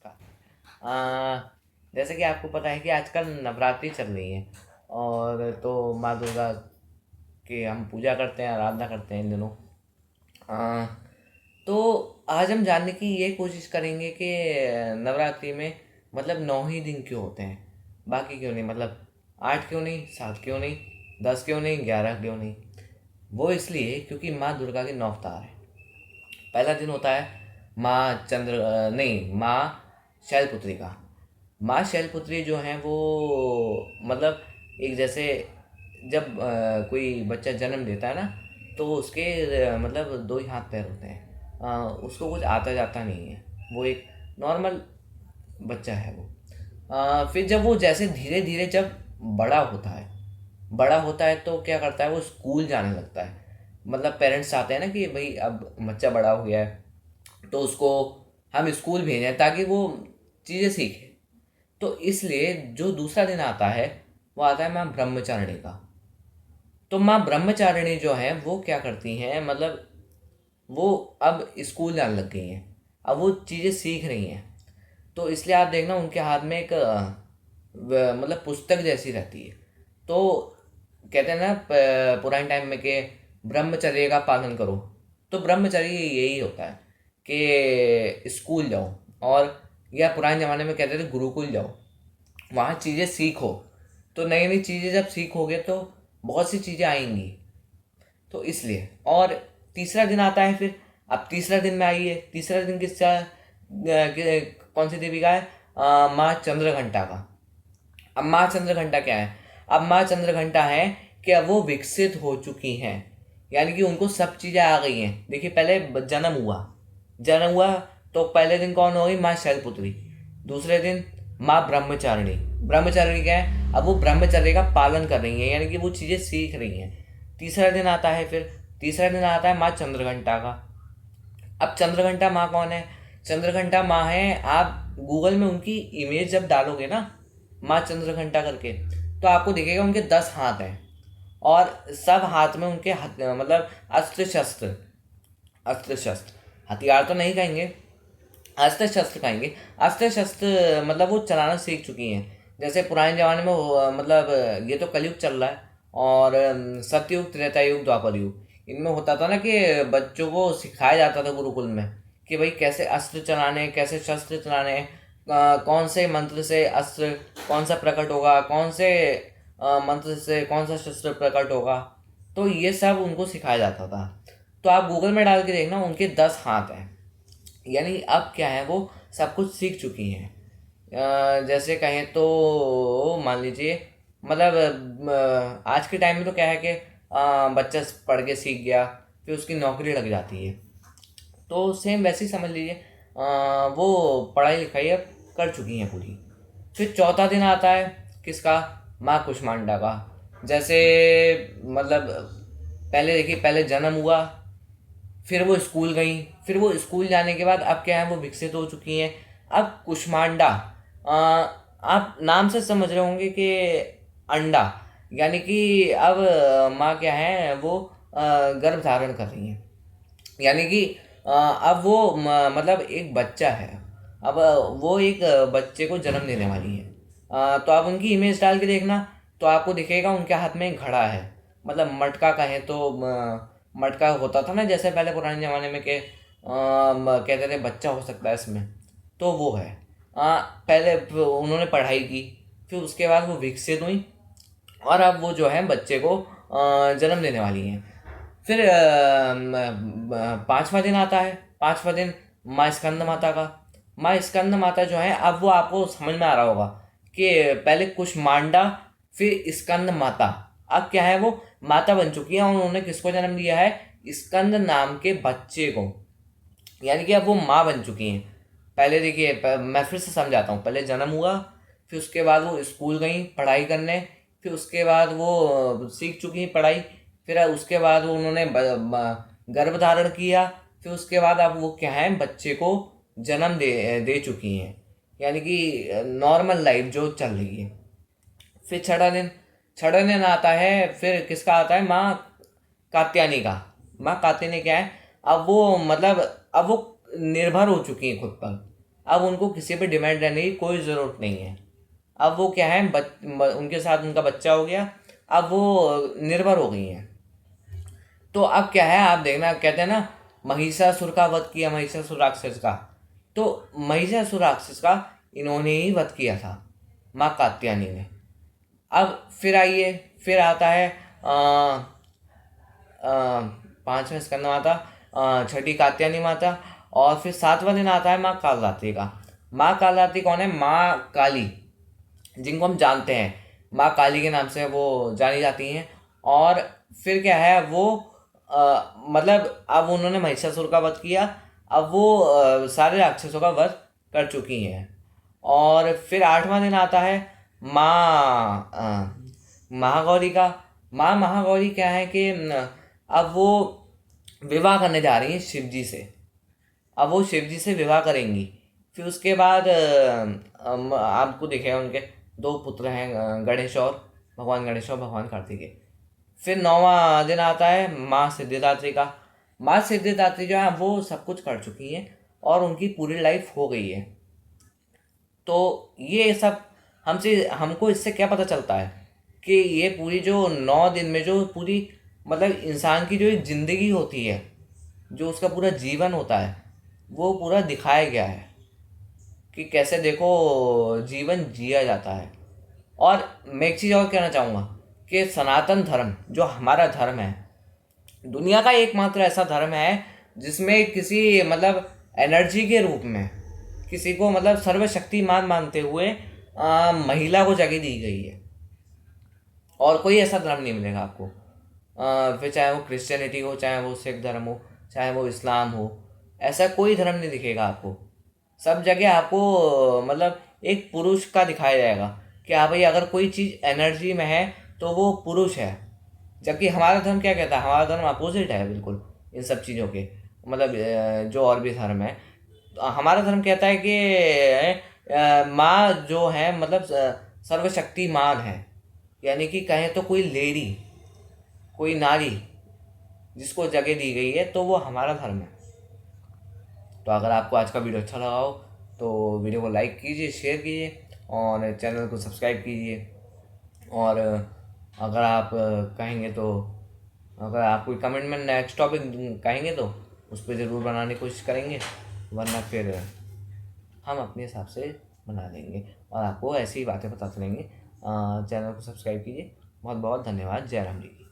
नमस्कार। जैसे कि आपको पता है कि आजकल नवरात्रि चल रही है और तो माँ दुर्गा की हम पूजा करते हैं, आराधना करते हैं इन दिनों। अ, तो आज हम जानने की ये कोशिश करेंगे कि नवरात्रि में मतलब 9 ही दिन क्यों होते हैं, बाकी क्यों नहीं, मतलब 8 क्यों नहीं, 7 क्यों नहीं, 10 क्यों नहीं, 11 क्यों नहीं। वो इसलिए क्योंकि माँ दुर्गा के 9 अवतार हैं। पहला दिन होता है माँ शैलपुत्री का। माँ शैलपुत्री जो हैं वो मतलब एक जैसे जब कोई बच्चा जन्म लेता है ना, तो उसके मतलब 2 ही हाथ पैर होते हैं। उसको कुछ आता जाता नहीं है, वो एक नॉर्मल बच्चा है वो। फिर जब वो जैसे धीरे धीरे जब बड़ा होता है बड़ा होता है तो क्या करता है, वो स्कूल जाने लगता है। मतलब पेरेंट्स चाहते हैं ना कि भाई अब बच्चा बड़ा हो गया है तो उसको हम स्कूल भेजें ताकि वो चीज़ें सीखे। तो इसलिए जो दूसरा दिन आता है वो आता है माँ ब्रह्मचारिणी का। तो माँ ब्रह्मचारिणी जो है वो क्या करती हैं, मतलब वो अब स्कूल जाने लग गई हैं, अब वो चीज़ें सीख रही हैं। तो इसलिए आप देखना उनके हाथ में एक मतलब पुस्तक जैसी रहती है। तो कहते हैं ना पुराने टाइम में कि ब्रह्मचर्य का पालन करो। तो ब्रह्मचर्य यही होता है कि स्कूल जाओ, और या पुराने ज़माने में कहते थे गुरुकुल जाओ, वहाँ चीज़ें सीखो। तो नई नई चीज़ें जब सीखोगे तो बहुत सी चीज़ें आएंगी। तो इसलिए, और तीसरा दिन आता है फिर। अब तीसरा दिन में आइए, तीसरा दिन कौन सी देवी का है? माँ चंद्रघंटा का। अब माँ चंद्रघंटा क्या है? अब माँ चंद्रघंटा है कि अब वो विकसित हो चुकी हैं, यानी कि उनको सब चीज़ें आ गई हैं। देखिए पहले जन्म हुआ तो पहले दिन कौन हो गई? माँ शैलपुत्री। दूसरे दिन माँ ब्रह्मचारिणी। ब्रह्मचारिणी क्या है? अब वो ब्रह्मचर्य का पालन कर रही हैं, यानी कि वो चीज़ें सीख रही हैं। तीसरा दिन आता है फिर, तीसरा दिन आता है माँ चंद्रघंटा का। अब चंद्रघंटा माँ कौन है? चंद्रघंटा माँ है, आप गूगल में उनकी इमेज जब डालोगे ना, माँ चंद्रघंटा करके, तो आपको दिखेगा उनके 10 हाथ हैं। और सब हाथ में उनके मतलब अस्त्र शस्त्र। अस्त्र शस्त्र, हथियार तो नहीं कहेंगे, अस्त्र शस्त्र कहेंगे। अस्त्र शस्त्र मतलब वो चलाना सीख चुकी हैं। जैसे पुराने ज़माने में मतलब ये तो कलयुग चल रहा है, और सतयुग, त्रेता युग, द्वापर युग, इनमें होता था ना कि बच्चों को सिखाया जाता था गुरुकुल में कि भाई कैसे अस्त्र चलाने, कैसे शस्त्र चलाने, कौन से मंत्र से अस्त्र कौन सा प्रकट होगा, कौन से मंत्र से कौन सा शस्त्र प्रकट होगा। तो ये सब उनको सिखाया जाता था। तो आप गूगल में डाल के देखना, उनके 10 हाथ हैं, यानी अब क्या है, वो सब कुछ सीख चुकी हैं। जैसे कहें तो मान लीजिए, मतलब आज के टाइम में तो क्या है कि बच्चा पढ़ के सीख गया, फिर उसकी नौकरी लग जाती है। तो सेम वैसे ही समझ लीजिए, वो पढ़ाई लिखाई अब कर चुकी हैं पूरी। फिर चौथा दिन आता है किसका? माँ कुष्मांडा का। जैसे मतलब पहले देखिए, पहले जन्म हुआ, फिर वो स्कूल गई, फिर वो स्कूल जाने के बाद अब क्या है, वो विकसित हो चुकी हैं। अब कुष्मांडा, अ, आप नाम से समझ रहे होंगे कि अंडा, यानी कि अब माँ क्या है, वो गर्भ धारण कर रही हैं। यानी कि अब वो मतलब एक बच्चा है। अब वो एक बच्चे को जन्म देने वाली है। तो आप उनकी इमेज डाल के देखना, तो आपको दिखेगा उनके हाथ में एक घड़ा है। मतलब मटका कहें तो मटका होता था ना जैसे पहले पुराने ज़माने में कि कहते थे बच्चा हो सकता है इसमें, तो वो है। पहले उन्होंने पढ़ाई की, फिर उसके बाद वो विकसित हुई, और अब वो जो है बच्चे को जन्म देने वाली हैं। फिर पांचवा दिन आता है, पांचवा दिन माँ स्कंद माता का। माँ स्कंद माता जो है, अब वो आपको समझ में आ रहा होगा कि पहले कुष्मांडा, फिर स्कंद माता। अब क्या है, वो माता बन चुकी है और उन्होंने किसको जन्म दिया है? स्कंद नाम के बच्चे को। यानी कि अब वो माँ बन चुकी हैं। पहले देखिए, मैं फिर से समझाता हूँ। पहले जन्म हुआ, फिर उसके बाद वो स्कूल गई पढ़ाई करने, फिर उसके बाद वो सीख चुकी हैं पढ़ाई, फिर उसके बाद वो उन्होंने गर्भ धारण किया, फिर उसके बाद अब वो क्या है, बच्चे को जन्म दे दे चुकी हैं। यानी कि नॉर्मल लाइफ जो चल रही है। फिर छठा दिन आता है, फिर किसका आता है? माँ कात्यायनी का। माँ कात्यायनी क्या है, अब वो मतलब अब वो निर्भर हो चुकी हैं खुद पर। अब उनको किसी पे डिपेंड रहने की कोई ज़रूरत नहीं है। अब वो क्या है, उनके साथ उनका बच्चा हो गया, अब वो निर्भर हो गई हैं। तो अब क्या है, आप देखना, कहते हैं ना, महिषासुर का वध किया, महिषासुर राक्षस का। तो महिषासुर राक्षस का इन्होंने ही वध किया था, माँ कात्यायनी ने। अब फिर आइए, फिर आता है पांचवें स्कंद माता, छठी कात्यायनी माता, और फिर सातवां दिन आता है माँ कालरात्रि का। माँ कालरात्रि कौन है? माँ काली, जिनको हम जानते हैं, माँ काली के नाम से वो जानी जाती हैं। और फिर क्या है, वो मतलब अब उन्होंने महिषासुर का वध किया, अब वो सारे राक्षसों का वध कर चुकी हैं। और फिर आठवां दिन आता है माँ महागौरी का। माँ महागौरी क्या है कि अब वो विवाह करने जा रही हैं शिव जी से। अब वो शिव जी से विवाह करेंगी। फिर उसके बाद आपको दिखेगा उनके दो पुत्र हैं, गणेश और भगवान कार्तिकेय। फिर नौवां दिन आता है माँ सिद्धिदात्री का। माँ सिद्धिदात्री जो है वो सब कुछ कर चुकी हैं और उनकी पूरी लाइफ हो गई है। तो ये सब हमको इससे क्या पता चलता है कि ये पूरी जो 9 दिन में जो पूरी, मतलब इंसान की जो एक ज़िंदगी होती है, जो उसका पूरा जीवन होता है, वो पूरा दिखाया गया है कि कैसे देखो जीवन जिया जाता है। और मैं एक चीज़ और कहना चाहूँगा कि सनातन धर्म जो हमारा धर्म है, दुनिया का एकमात्र ऐसा धर्म है जिसमें किसी, मतलब एनर्जी के रूप में किसी को, मतलब सर्वशक्तिमान मानते हुए महिला को जगह दी गई है। और कोई ऐसा धर्म नहीं मिलेगा आपको। फिर चाहे वो क्रिश्चियनिटी हो, चाहे वो सिख धर्म हो, चाहे वो इस्लाम हो, ऐसा कोई धर्म नहीं दिखेगा आपको। सब जगह आपको मतलब एक पुरुष का दिखाया जाएगा कि हाँ भाई, अगर कोई चीज़ एनर्जी में है तो वो पुरुष है। जबकि हमारा धर्म क्या कहता है? हमारा धर्म अपोजिट है बिल्कुल इन सब चीज़ों के। मतलब जो और भी धर्म है, तो हमारा धर्म कहता है कि माँ जो है, मतलब सर्वशक्तिमान है। यानी कि कहें तो कोई लेडी, कोई नारी जिसको जगह दी गई है, तो वो हमारा धर्म है। तो अगर आपको आज का वीडियो अच्छा लगा हो तो वीडियो को लाइक कीजिए, शेयर कीजिए और चैनल को सब्सक्राइब कीजिए। और अगर आप कहेंगे तो, अगर आप कोई कमेंट में नेक्स्ट टॉपिक कहेंगे तो उस पर ज़रूर बनाने की कोशिश करेंगे, वरना फिर हम अपने हिसाब से बना देंगे और आपको ऐसी ही बातें बताते रहेंगे। चैनल को सब्सक्राइब कीजिए। बहुत बहुत धन्यवाद। जय राम जी की।